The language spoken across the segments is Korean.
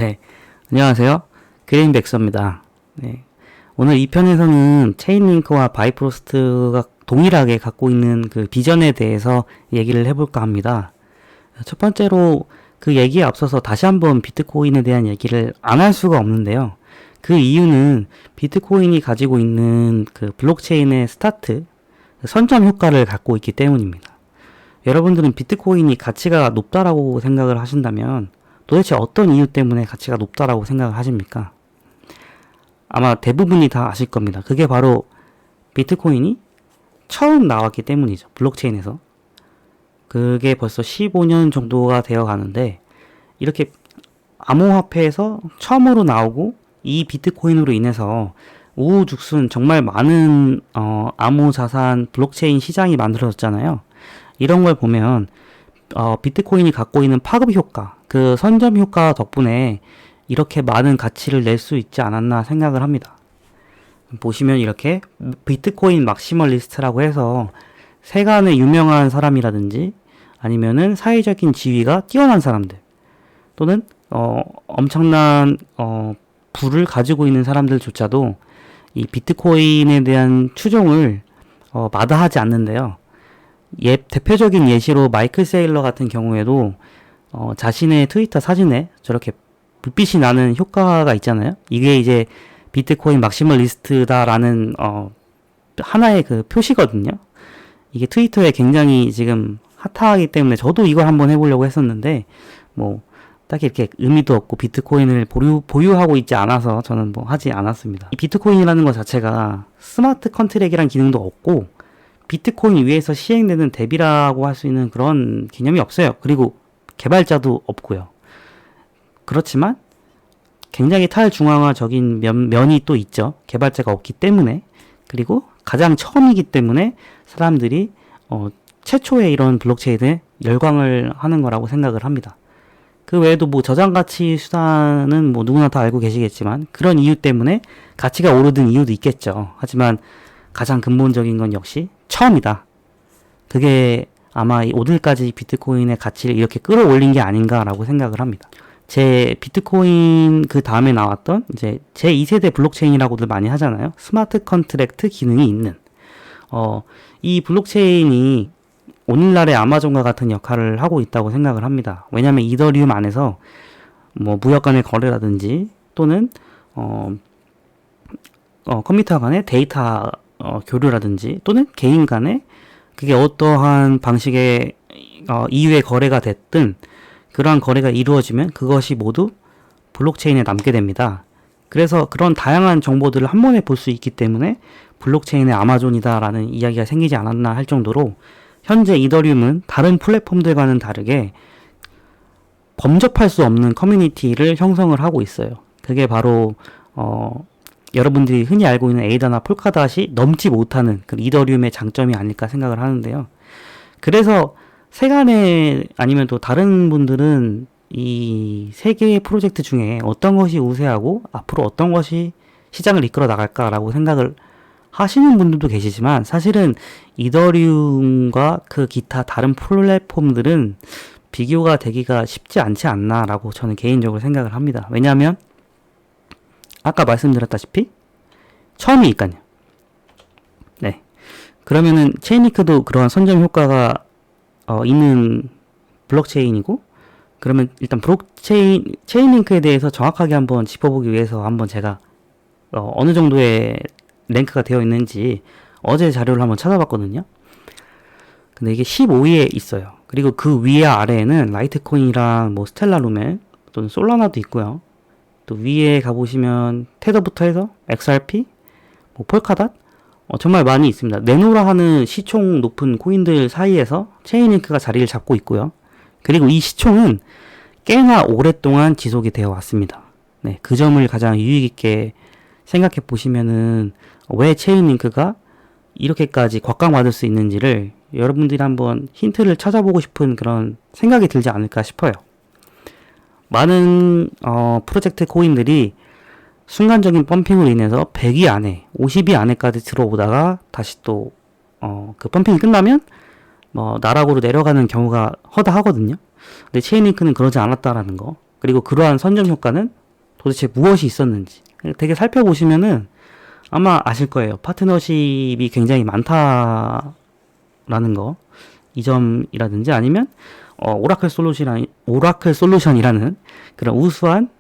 네, 안녕하세요. 그레인백서입니다. 네, 오늘 이 편에서는 체인링크와 바이프로스트가 동일하게 갖고 있는 그 비전에 대해서 얘기를 해볼까 합니다. 첫 번째로 그 얘기에 앞서서 다시 한번 비트코인에 대한 얘기를 안 할 수가 없는데요. 그 이유는 비트코인이 가지고 있는 그 블록체인의 스타트, 선점 효과를 갖고 있기 때문입니다. 여러분들은 비트코인이 가치가 높다라고 생각을 하신다면 도대체 어떤 이유 때문에 가치가 높다라고 생각을 하십니까? 아마 대부분이 다 아실 겁니다. 그게 바로 비트코인이 처음 나왔기 때문이죠. 블록체인에서. 그게 벌써 15년 정도가 되어 가는데, 이렇게 암호화폐에서 처음으로 나오고 이 비트코인으로 인해서 우후죽순 정말 많은 암호 자산 블록체인 시장이 만들어졌잖아요. 이런 걸 보면 비트코인이 갖고 있는 파급 효과, 그 선점 효과 덕분에 이렇게 많은 가치를 낼 수 있지 않았나 생각을 합니다. 보시면 이렇게 비트코인 막시멀리스트라고 해서 세간의 유명한 사람이라든지 아니면은 사회적인 지위가 뛰어난 사람들 또는 엄청난 부를 가지고 있는 사람들조차도 이 비트코인에 대한 추종을 마다하지 않는데요. 대표적인 예시로 마이클 세일러 같은 경우에도 자신의 트위터 사진에 저렇게 불빛이 나는 효과가 있잖아요. 이게 이제 비트코인 막시멀리스트다라는 하나의 그 표시거든요. 이게 트위터에 굉장히 지금 핫하기 때문에 저도 이걸 한번 해보려고 했었는데 뭐 딱히 이렇게 의미도 없고 비트코인을 보유하고 있지 않아서 저는 뭐 하지 않았습니다. 이 비트코인이라는 것 자체가 스마트 컨트랙이란 기능도 없고 비트코인 위에서 시행되는 대비라고 할 수 있는 그런 개념이 없어요. 그리고 개발자도 없고요. 그렇지만 굉장히 탈중앙화적인 면이 또 있죠. 개발자가 없기 때문에. 그리고 가장 처음이기 때문에 사람들이 최초의 이런 블록체인에 열광을 하는 거라고 생각을 합니다. 그 외에도 뭐 저장가치 수단은 뭐 누구나 다 알고 계시겠지만 그런 이유 때문에 가치가 오르는 이유도 있겠죠. 하지만 가장 근본적인 건 역시 처음이다. 그게 아마 오늘까지 비트코인의 가치를 이렇게 끌어올린 게 아닌가라고 생각을 합니다. 제 비트코인 그 다음에 나왔던 이제 제 2세대 블록체인이라고들 많이 하잖아요. 스마트 컨트랙트 기능이 있는 이 블록체인이 오늘날의 아마존과 같은 역할을 하고 있다고 생각을 합니다. 왜냐하면 이더리움 안에서 뭐 무역 간의 거래라든지 또는 컴퓨터 간의 데이터 교류라든지 또는 개인 간의 그게 어떠한 방식의 이유의 거래가 됐든 그러한 거래가 이루어지면 그것이 모두 블록체인에 남게 됩니다. 그래서 그런 다양한 정보들을 한 번에 볼 수 있기 때문에 블록체인의 아마존이다라는 이야기가 생기지 않았나 할 정도로 현재 이더리움은 다른 플랫폼들과는 다르게 범접할 수 없는 커뮤니티를 형성을 하고 있어요. 그게 바로 여러분들이 흔히 알고 있는 에이다나 폴카닷이 넘지 못하는 그 이더리움의 장점이 아닐까 생각을 하는데요. 그래서 세간에 아니면 또 다른 분들은 이 세 개의 프로젝트 중에 어떤 것이 우세하고 앞으로 어떤 것이 시장을 이끌어 나갈까라고 생각을 하시는 분들도 계시지만 사실은 이더리움과 그 기타 다른 플랫폼들은 비교가 되기가 쉽지 않지 않나라고 저는 개인적으로 생각을 합니다. 왜냐하면 아까 말씀드렸다시피 처음이니까요. 네. 그러면은 체인리크도 그러한 선점 효과가 있는 블록체인이고 그러면 일단 체인링크에 대해서 정확하게 한번 짚어보기 위해서 한번 제가 어느 정도의 랭크가 되어 있는지 어제 자료를 한번 찾아봤거든요. 근데 이게 15위에 있어요. 그리고 그 위에 아래에는 라이트코인이랑 뭐 스텔라 루멘 또는 솔라나도 있고요. 또 위에 가보시면 테더부터 해서 XRP, 뭐 폴카닷 정말 많이 있습니다. 네노라 하는 시총 높은 코인들 사이에서 체인링크가 자리를 잡고 있고요. 그리고 이 시총은 꽤나 오랫동안 지속이 되어 왔습니다. 네, 그 점을 가장 유익 있게 생각해 보시면은 왜 체인링크가 이렇게까지 곽강받을 수 있는지를 여러분들이 한번 힌트를 찾아보고 싶은 그런 생각이 들지 않을까 싶어요. 많은 프로젝트 코인들이 순간적인 펌핑으로 인해서 100위 안에, 50위 안에까지 들어오다가 다시 또 그 펌핑이 끝나면 뭐 나락으로 내려가는 경우가 허다하거든요. 근데 체인링크는 그러지 않았다라는 거. 그리고 그러한 선점 효과는 도대체 무엇이 있었는지 되게 살펴보시면은 아마 아실 거예요. 파트너십이 굉장히 많다라는 거. 이 점이라든지 아니면 오라클 솔루션이라는 그런 우수한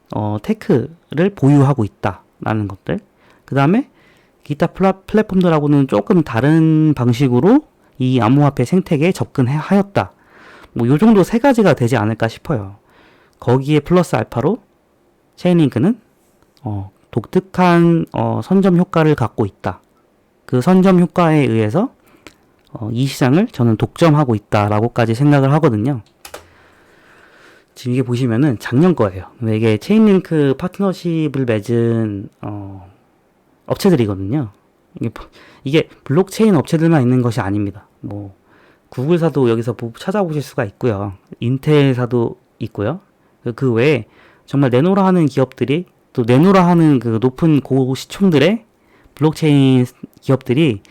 테크를 보유하고 있다라는 것들. 그 다음에 기타 플랫폼들하고는 조금 다른 방식으로 이 암호화폐 생태계에 접근하였다. 뭐 요 정도 세 가지가 되지 않을까 싶어요. 거기에 플러스 알파로 체인링크는 독특한 선점 효과를 갖고 있다. 그 선점 효과에 의해서 이 시장을 저는 독점하고 있다라고까지 생각을 하거든요. 지금 이게 보시면은 작년 거예요. 이게 체인링크 파트너십을 맺은 업체들이거든요. 이게 블록체인 업체들만 있는 것이 아닙니다. 뭐 구글사도 여기서 찾아보실 수가 있고요. 인텔사도 있고요. 그 외에 정말 내노라 하는 기업들이 또 내노라 하는 그 높은 고시총들의 블록체인 기업들이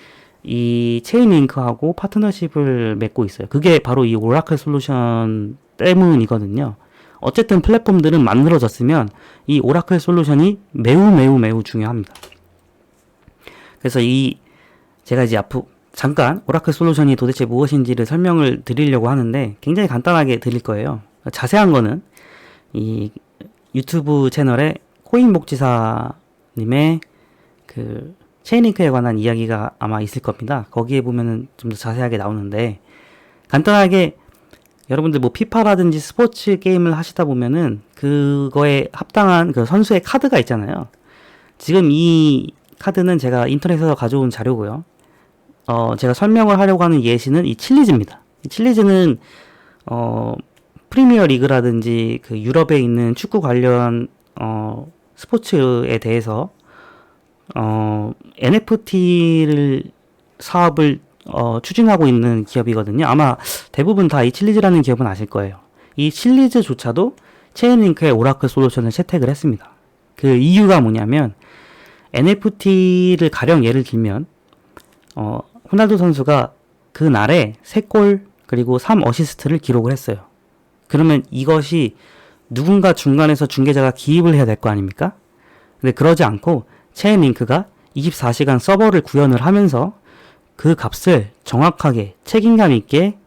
이 체인링크하고 파트너십을 맺고 있어요. 그게 바로 이 오라클 솔루션 때문이거든요. 어쨌든 플랫폼들은 만들어졌으면 이 오라클 솔루션이 매우 중요합니다. 그래서 제가 이제 앞으로 잠깐 오라클 솔루션이 도대체 무엇인지를 설명을 드리려고 하는데 굉장히 간단하게 드릴 거예요. 자세한 거는 이 유튜브 채널에 코인복지사님의 그 체인링크에 관한 이야기가 아마 있을 겁니다. 거기에 보면은 좀 더 자세하게 나오는데 간단하게 여러분들 뭐 피파라든지 스포츠 게임을 하시다 보면은 그거에 합당한 그 선수의 카드가 있잖아요. 지금 이 카드는 제가 인터넷에서 가져온 자료고요. 제가 설명을 하려고 하는 예시는 이 칠리즈입니다. 이 칠리즈는 프리미어 리그라든지 그 유럽에 있는 축구 관련 스포츠에 대해서 NFT를 사업을 추진하고 있는 기업이거든요. 아마 대부분 다 이 칠리즈라는 기업은 아실 거예요. 이 칠리즈조차도 체인링크의 오라클 솔루션을 채택을 했습니다. 그 이유가 뭐냐면 NFT를 가령 예를 들면 호날두 선수가 그 날에 3골 그리고 3어시스트를 기록을 했어요. 그러면 이것이 누군가 중간에서 중개자가 기입을 해야 될 거 아닙니까? 근데 그러지 않고 체인링크가 24시간 서버를 구현을 하면서 그 값을 정확하게 책임감 있게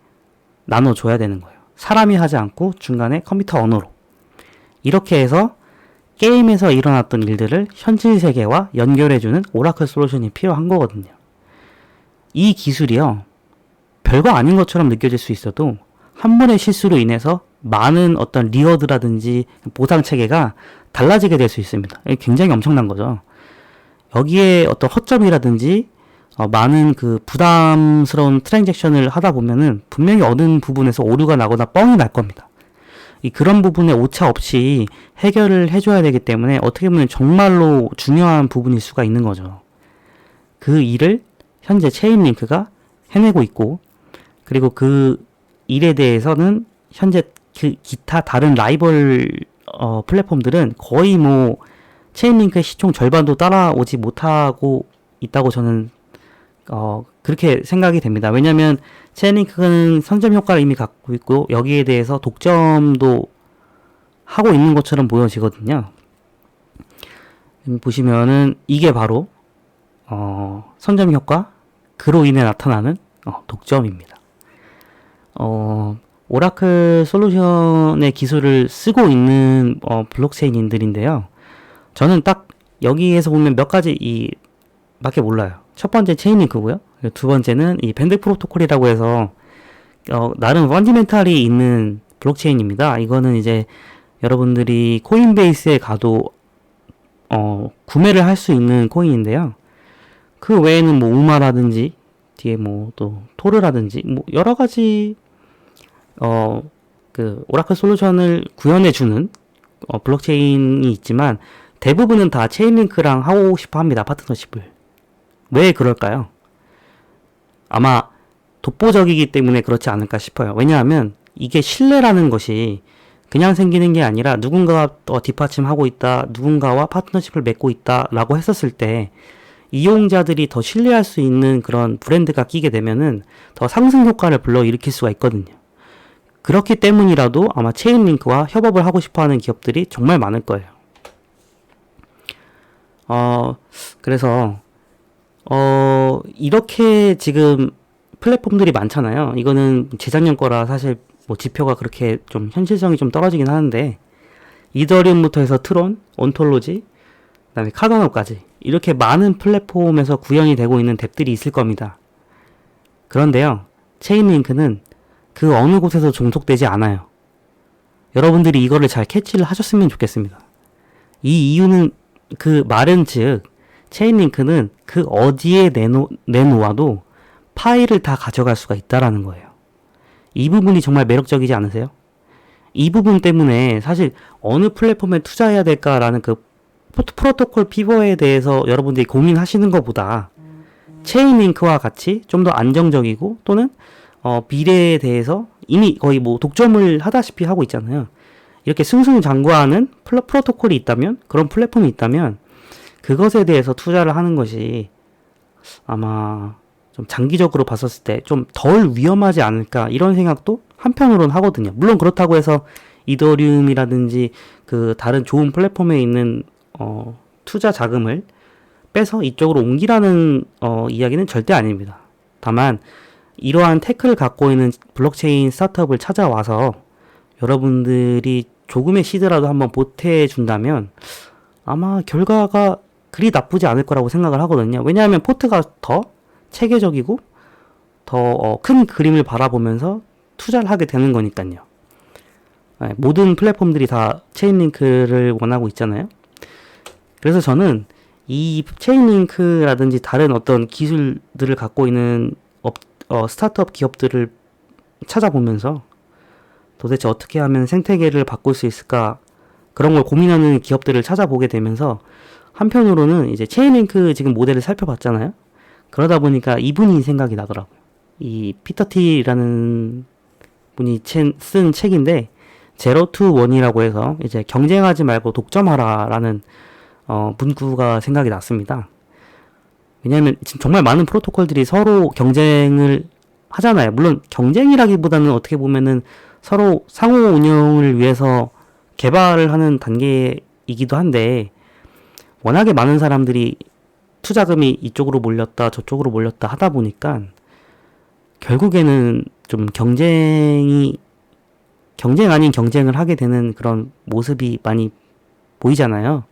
나눠줘야 되는 거예요. 사람이 하지 않고 중간에 컴퓨터 언어로. 이렇게 해서 게임에서 일어났던 일들을 현실 세계와 연결해주는 오라클 솔루션이 필요한 거거든요. 이 기술이요, 별거 아닌 것처럼 느껴질 수 있어도 한 번의 실수로 인해서 많은 어떤 리워드라든지 보상 체계가 달라지게 될 수 있습니다. 이게 굉장히 엄청난 거죠. 여기에 어떤 허점이라든지 많은 그 부담스러운 트랜잭션을 하다 보면은 분명히 어느 부분에서 오류가 나거나 뻥이 날 겁니다. 그런 부분에 오차 없이 해결을 해줘야 되기 때문에 어떻게 보면 정말로 중요한 부분일 수가 있는 거죠. 그 일을 현재 체인링크가 해내고 있고, 그리고 그 일에 대해서는 현재 그 기타 다른 라이벌 플랫폼들은 거의 뭐 체인링크의 시총 절반도 따라오지 못하고 있다고 저는 그렇게 생각이 됩니다. 왜냐하면 체인링크는 선점 효과를 이미 갖고 있고 여기에 대해서 독점도 하고 있는 것처럼 보여지거든요. 보시면은 이게 바로 선점 효과, 그로 인해 나타나는 독점입니다. 오라클 솔루션의 기술을 쓰고 있는 블록체인인들인데요. 저는 딱 여기에서 보면 몇 가지 밖에 몰라요. 첫 번째 체인링크고요. 두 번째는 이 밴드 프로토콜이라고 해서 나름 펀디멘탈이 있는 블록체인입니다. 이거는 이제 여러분들이 코인베이스에 가도 구매를 할 수 있는 코인인데요. 그 외에는 뭐 우마라든지 뒤에 뭐 또 토르라든지 뭐 여러 가지 그 오라클 솔루션을 구현해주는 블록체인이 있지만 대부분은 다 체인링크랑 하고 싶어 합니다. 파트너십을. 왜 그럴까요? 아마 독보적이기 때문에 그렇지 않을까 싶어요. 왜냐하면 이게 신뢰라는 것이 그냥 생기는 게 아니라 누군가가 뒷받침하고 있다, 누군가와 파트너십을 맺고 있다 라고 했었을 때 이용자들이 더 신뢰할 수 있는 그런 브랜드가 끼게 되면은 더 상승 효과를 불러일으킬 수가 있거든요. 그렇기 때문이라도 아마 체인링크와 협업을 하고 싶어하는 기업들이 정말 많을 거예요. 그래서 이렇게 지금 플랫폼들이 많잖아요. 이거는 재작년 거라 사실 뭐 지표가 그렇게 좀 현실성이 좀 떨어지긴 하는데, 이더리움부터 해서 트론, 온톨로지, 그다음에 카더노까지 이렇게 많은 플랫폼에서 구현이 되고 있는 덱들이 있을 겁니다. 그런데요, 체인링크는 그 어느 곳에서 종속되지 않아요. 여러분들이 이거를 잘 캐치를 하셨으면 좋겠습니다. 이 이유는 그 말은 즉, 체인링크는 그 어디에 내놓아도 파일을 다 가져갈 수가 있다라는 거예요. 이 부분이 정말 매력적이지 않으세요? 이 부분 때문에 사실 어느 플랫폼에 투자해야 될까라는 그 프로토콜 피벗에 대해서 여러분들이 고민하시는 것보다 체인링크와 같이 좀 더 안정적이고 또는 미래에 대해서 이미 거의 뭐 독점을 하다시피 하고 있잖아요. 이렇게 승승장구하는 프로토콜이 있다면, 그런 플랫폼이 있다면 그것에 대해서 투자를 하는 것이 아마 좀 장기적으로 봤었을 때 좀 덜 위험하지 않을까, 이런 생각도 한편으로는 하거든요. 물론 그렇다고 해서 이더리움이라든지 그 다른 좋은 플랫폼에 있는 투자 자금을 빼서 이쪽으로 옮기라는 이야기는 절대 아닙니다. 다만 이러한 테크를 갖고 있는 블록체인 스타트업을 찾아와서 여러분들이 조금의 시드라도 한번 보태준다면 아마 결과가 그리 나쁘지 않을 거라고 생각을 하거든요. 왜냐하면 포트가 더 체계적이고 더 큰 그림을 바라보면서 투자를 하게 되는 거니까요. 모든 플랫폼들이 다 체인링크를 원하고 있잖아요. 그래서 저는 이 체인링크라든지 다른 어떤 기술들을 갖고 있는 스타트업 기업들을 찾아보면서 도대체 어떻게 하면 생태계를 바꿀 수 있을까, 그런 걸 고민하는 기업들을 찾아보게 되면서 한편으로는 이제 체인링크 지금 모델을 살펴봤잖아요. 그러다 보니까 이분이 생각이 나더라고요. 이 피터 티라는 분이 쓴 책인데, 제로 투 원이라고 해서 이제 경쟁하지 말고 독점하라라는 문구가 생각이 났습니다. 왜냐하면 지금 정말 많은 프로토콜들이 서로 경쟁을 하잖아요. 물론 경쟁이라기보다는 어떻게 보면은 서로 상호 운영을 위해서 개발을 하는 단계이기도 한데, 워낙에 많은 사람들이 투자금이 이쪽으로 몰렸다 저쪽으로 몰렸다 하다 보니까 결국에는 좀 경쟁 아닌 경쟁을 하게 되는 그런 모습이 많이 보이잖아요.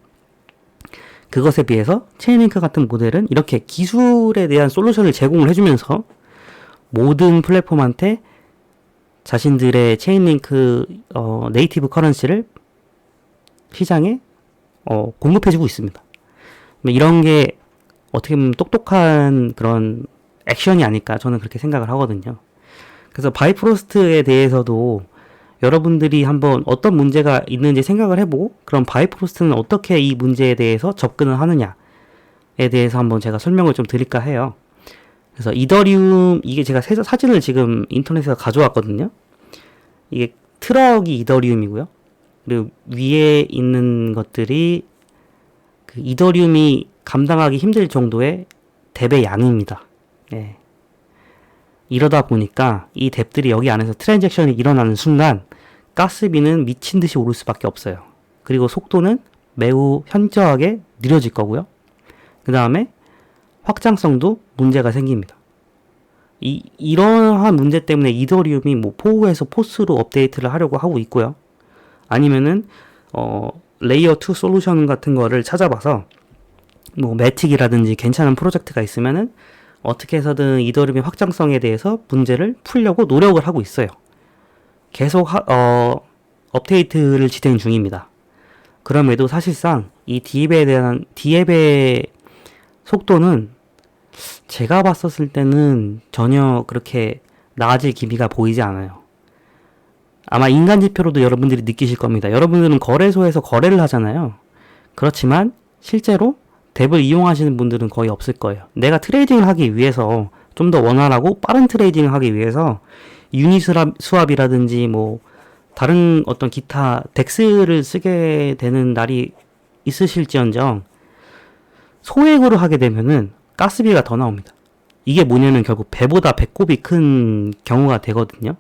그것에 비해서 체인링크 같은 모델은 이렇게 기술에 대한 솔루션을 제공을 해주면서 모든 플랫폼한테 자신들의 체인링크 네이티브 커런시를 시장에 공급해주고 있습니다. 이런 게 어떻게 보면 똑똑한 그런 액션이 아닐까, 저는 그렇게 생각을 하거든요. 그래서 바이프로스트에 대해서도 여러분들이 한번 어떤 문제가 있는지 생각을 해보고, 그럼 바이프로스트는 어떻게 이 문제에 대해서 접근을 하느냐에 대해서 한번 제가 설명을 좀 드릴까 해요. 그래서 이더리움, 이게 제가 사진을 지금 인터넷에서 가져왔거든요. 이게 트럭이 이더리움이고요. 그리고 위에 있는 것들이 그 이더리움이 감당하기 힘들 정도의 뎁의 양입니다. 네. 이러다 보니까 이 뎁들이 여기 안에서 트랜잭션이 일어나는 순간 가스비는 미친 듯이 오를 수밖에 없어요. 그리고 속도는 매우 현저하게 느려질 거고요. 그 다음에 확장성도 문제가 생깁니다. 이러한 문제 때문에 이더리움이 뭐 포우에서 포스로 업데이트를 하려고 하고 있고요. 아니면은 레이어 2 솔루션 같은 거를 찾아봐서 뭐 매틱이라든지 괜찮은 프로젝트가 있으면은 어떻게 해서든 이더리움의 확장성에 대해서 문제를 풀려고 노력을 하고 있어요. 계속 업데이트를 진행 중입니다. 그럼에도 사실상 이 디앱의 속도는 제가 봤었을 때는 전혀 그렇게 나아질 기미가 보이지 않아요. 아마 인간 지표로도 여러분들이 느끼실 겁니다. 여러분들은 거래소에서 거래를 하잖아요. 그렇지만 실제로 뎁을 이용하시는 분들은 거의 없을 거예요. 내가 트레이딩을 하기 위해서 좀 더 원활하고 빠른 트레이딩을 하기 위해서 유니 수합이라든지 뭐 다른 어떤 기타 덱스를 쓰게 되는 날이 있으실지언정 소액으로 하게 되면은 가스비가 더 나옵니다. 이게 뭐냐면 결국 배보다 배꼽이 큰 경우가 되거든요.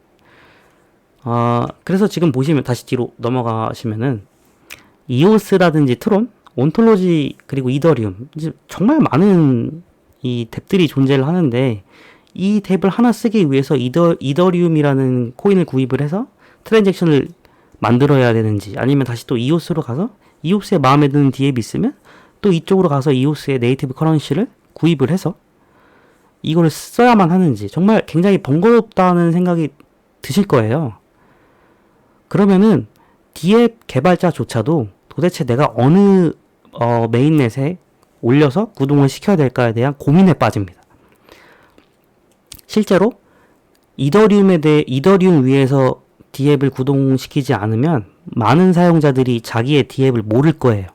그래서 지금 보시면 다시 뒤로 넘어가시면은 이오스라든지 트론, 온톨로지 그리고 이더리움 이제 정말 많은 이 덱들이 존재를 하는데 이 덱을 하나 쓰기 위해서 이더리움이라는 코인을 구입을 해서 트랜잭션을 만들어야 되는지 아니면 다시 또 이오스로 가서 이오스에 마음에 드는 디앱이 있으면 또 이쪽으로 가서 이오스의 네이티브 커런시를 구입을 해서 이거를 써야만 하는지 정말 굉장히 번거롭다는 생각이 드실 거예요. 그러면은 디앱 개발자조차도 도대체 내가 어느 메인넷에 올려서 구동을 시켜야 될까에 대한 고민에 빠집니다. 실제로 이더리움 위에서 디앱을 구동시키지 않으면 많은 사용자들이 자기의 디앱을 모를 거예요.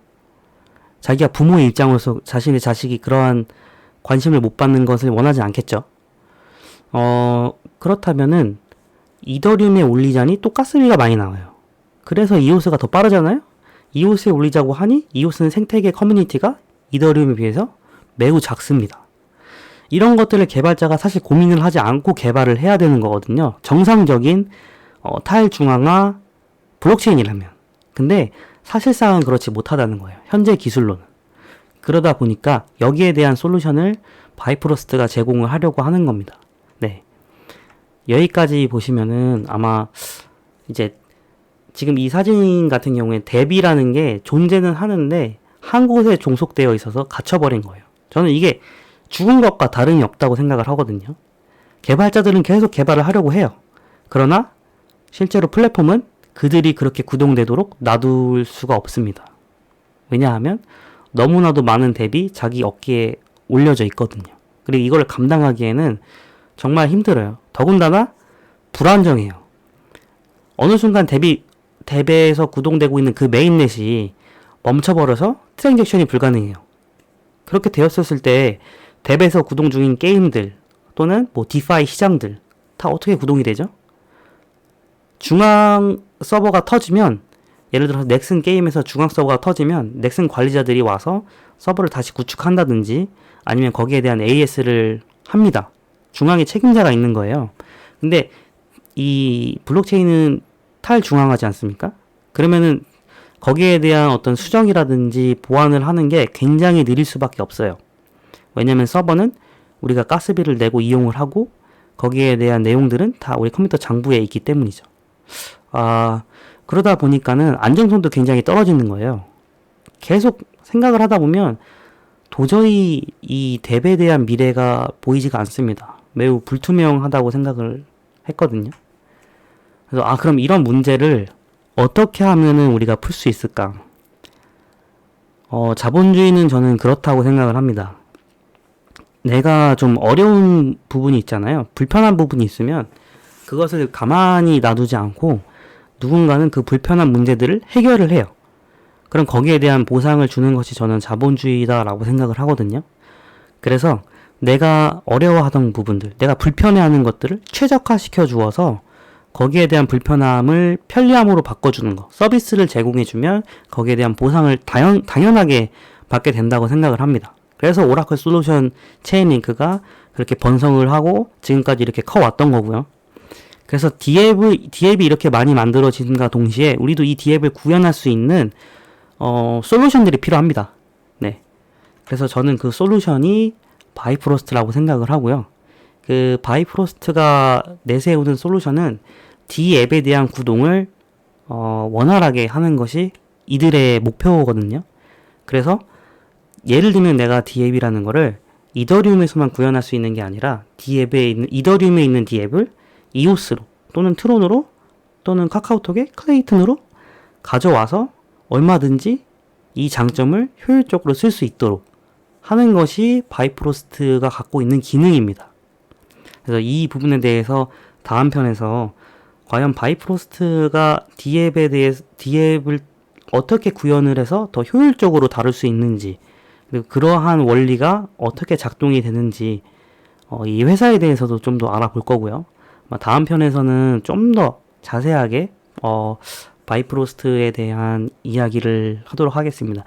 자기가 부모의 입장으로서 자신의 자식이 그러한 관심을 못 받는 것을 원하지 않겠죠. 그렇다면은 이더리움에 올리자니 또 가스비가 많이 나와요. 그래서 이오스가 더 빠르잖아요. 이오스에 올리자고 하니 이오스는 생태계 커뮤니티가 이더리움에 비해서 매우 작습니다. 이런 것들을 개발자가 사실 고민을 하지 않고 개발을 해야 되는 거거든요. 정상적인 탈중앙화 블록체인이라면. 근데 사실상은 그렇지 못하다는 거예요. 현재 기술로는. 그러다 보니까 여기에 대한 솔루션을 바이프로스트가 제공을 하려고 하는 겁니다. 네. 여기까지 보시면은 아마 이제 지금 이 사진 같은 경우에 덱이라는 게 존재는 하는데 한 곳에 종속되어 있어서 갇혀버린 거예요. 저는 이게 죽은 것과 다름이 없다고 생각을 하거든요. 개발자들은 계속 개발을 하려고 해요. 그러나 실제로 플랫폼은 그들이 그렇게 구동되도록 놔둘 수가 없습니다. 왜냐하면 너무나도 많은 덱이 자기 어깨에 올려져 있거든요. 그리고 이걸 감당하기에는 정말 힘들어요. 더군다나 불안정해요. 어느 순간 덱에서 구동되고 있는 그 메인넷이 멈춰버려서 트랜잭션이 불가능해요. 그렇게 되었을 때 덱에서 구동 중인 게임들 또는 뭐 디파이 시장들 다 어떻게 구동이 되죠? 중앙 서버가 터지면 예를 들어서 넥슨 게임에서 중앙 서버가 터지면 넥슨 관리자들이 와서 서버를 다시 구축한다든지 아니면 거기에 대한 AS를 합니다. 중앙에 책임자가 있는 거예요. 근데 이 블록체인은 탈중앙하지 않습니까? 그러면은 거기에 대한 어떤 수정이라든지 보완을 하는 게 굉장히 느릴 수밖에 없어요. 왜냐면 서버는 우리가 가스비를 내고 이용을 하고 거기에 대한 내용들은 다 우리 컴퓨터 장부에 있기 때문이죠. 그러다 보니까는 안정성도 굉장히 떨어지는 거예요. 계속 생각을 하다 보면 도저히 이 덱에 대한 미래가 보이지가 않습니다. 매우 불투명하다고 생각을 했거든요. 그래서 그럼 이런 문제를 어떻게 하면은 우리가 풀 수 있을까? 자본주의는 저는 그렇다고 생각을 합니다. 내가 좀 어려운 부분이 있잖아요. 불편한 부분이 있으면 그것을 가만히 놔두지 않고 누군가는 그 불편한 문제들을 해결을 해요. 그럼 거기에 대한 보상을 주는 것이 저는 자본주의다라고 생각을 하거든요. 그래서 내가 어려워하던 부분들, 내가 불편해하는 것들을 최적화시켜 주어서 거기에 대한 불편함을 편리함으로 바꿔주는 거, 서비스를 제공해주면 거기에 대한 보상을 당연하게 받게 된다고 생각을 합니다. 그래서 오라클 솔루션 체인링크가 그렇게 번성을 하고 지금까지 이렇게 커왔던 거고요. 그래서 디앱이 이렇게 많이 만들어진과 동시에 우리도 이 디앱을 구현할 수 있는 솔루션들이 필요합니다. 네. 그래서 저는 그 솔루션이 바이프로스트라고 생각을 하고요. 그 바이프로스트가 내세우는 솔루션은 디앱에 대한 구동을 원활하게 하는 것이 이들의 목표거든요. 그래서 예를 들면 내가 디앱이라는 거를 이더리움에서만 구현할 수 있는 게 아니라 이더리움에 있는 디앱을 이오스로 또는 트론으로 또는 카카오톡의 클레이튼으로 가져와서 얼마든지 이 장점을 효율적으로 쓸 수 있도록 하는 것이 바이프로스트가 갖고 있는 기능입니다. 그래서 이 부분에 대해서 다음 편에서 과연 바이프로스트가 디앱을 어떻게 구현을 해서 더 효율적으로 다룰 수 있는지 그리고 그러한 원리가 어떻게 작동이 되는지 이 회사에 대해서도 좀 더 알아볼 거고요. 다음 편에서는 좀 더 자세하게 바이프로스트에 대한 이야기를 하도록 하겠습니다.